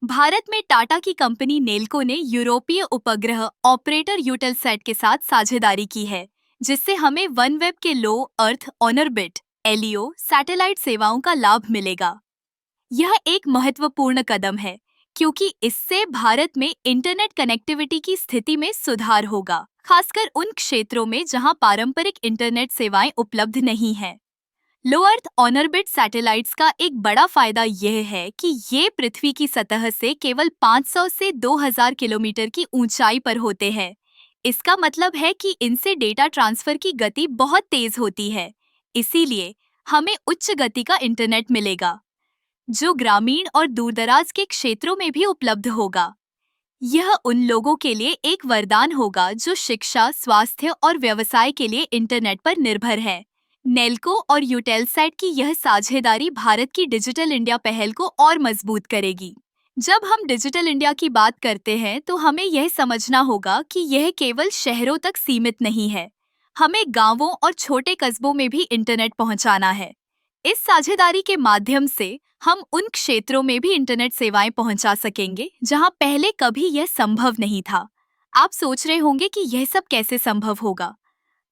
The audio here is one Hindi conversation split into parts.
भारत में टाटा की कंपनी नेल्को ने यूरोपीय उपग्रह ऑपरेटर यूटेलसैट के साथ साझेदारी की है, जिससे हमें वनवेब के लो अर्थ ऑर्बिट (एलईओ) सैटेलाइट सेवाओं का लाभ मिलेगा। यह एक महत्वपूर्ण कदम है, क्योंकि इससे भारत में इंटरनेट कनेक्टिविटी की स्थिति में सुधार होगा, खासकर उन क्षेत्रों में जहां पारंपरिक इंटरनेट सेवाएं उपलब्ध नहीं हैं। लो अर्थ ऑर्बिट सैटेलाइट्स का एक बड़ा फायदा यह है कि ये पृथ्वी की सतह से केवल 500 से 2000 किलोमीटर की ऊंचाई पर होते हैं। इसका मतलब है कि इनसे डेटा ट्रांसफर की गति बहुत तेज होती है, इसीलिए हमें उच्च गति का इंटरनेट मिलेगा, जो ग्रामीण और दूरदराज के क्षेत्रों में भी उपलब्ध होगा। यह उन लोगों के लिए एक वरदान होगा जो शिक्षा, स्वास्थ्य और व्यवसाय के लिए इंटरनेट पर निर्भर है। नेल्को और यूटेलसैट की यह साझेदारी भारत की डिजिटल इंडिया पहल को और मजबूत करेगी। जब हम डिजिटल इंडिया की बात करते हैं तो हमें यह समझना होगा कि यह केवल शहरों तक सीमित नहीं है। हमें गांवों और छोटे कस्बों में भी इंटरनेट पहुंचाना है। इस साझेदारी के माध्यम से हम उन क्षेत्रों में भी इंटरनेट सेवाएं पहुंचा सकेंगे जहां पहले कभी यह संभव नहीं था। आप सोच रहे होंगे कि यह सब कैसे संभव होगा।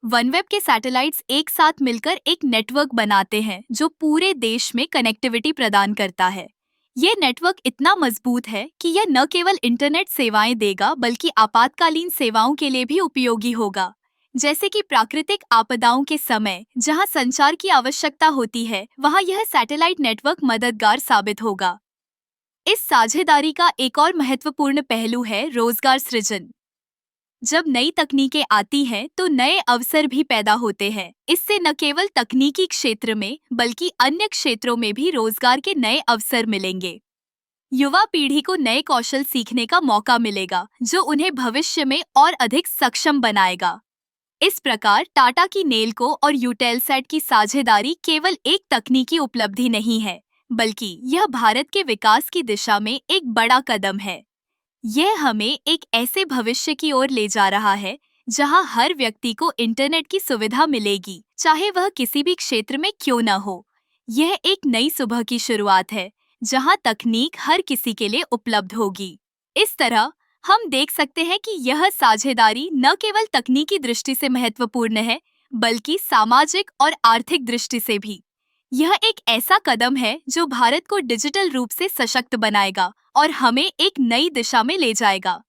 वनवेब के सैटेलाइट्स एक साथ मिलकर एक नेटवर्क बनाते हैं जो पूरे देश में कनेक्टिविटी प्रदान करता है। यह नेटवर्क इतना मजबूत है कि यह न केवल इंटरनेट सेवाएं देगा बल्कि आपातकालीन सेवाओं के लिए भी उपयोगी होगा, जैसे कि प्राकृतिक आपदाओं के समय जहां संचार की आवश्यकता होती है, वहां यह सैटेलाइट नेटवर्क मददगार साबित होगा। इस साझेदारी का एक और महत्वपूर्ण पहलू है रोजगार सृजन। जब नई तकनीकें आती हैं तो नए अवसर भी पैदा होते हैं। इससे न केवल तकनीकी क्षेत्र में बल्कि अन्य क्षेत्रों में भी रोजगार के नए अवसर मिलेंगे। युवा पीढ़ी को नए कौशल सीखने का मौका मिलेगा, जो उन्हें भविष्य में और अधिक सक्षम बनाएगा। इस प्रकार टाटा की नेल्को और यूटेलसैट की साझेदारी केवल एक तकनीकी उपलब्धि नहीं है, बल्कि यह भारत के विकास की दिशा में एक बड़ा कदम है। यह हमें एक ऐसे भविष्य की ओर ले जा रहा है जहां हर व्यक्ति को इंटरनेट की सुविधा मिलेगी, चाहे वह किसी भी क्षेत्र में क्यों न हो। यह एक नई सुबह की शुरुआत है जहां तकनीक हर किसी के लिए उपलब्ध होगी। इस तरह हम देख सकते हैं कि यह साझेदारी न केवल तकनीकी दृष्टि से महत्वपूर्ण है, बल्कि सामाजिक और आर्थिक दृष्टि से भी। यह एक ऐसा कदम है जो भारत को डिजिटल रूप से सशक्त बनाएगा और हमें एक नई दिशा में ले जाएगा।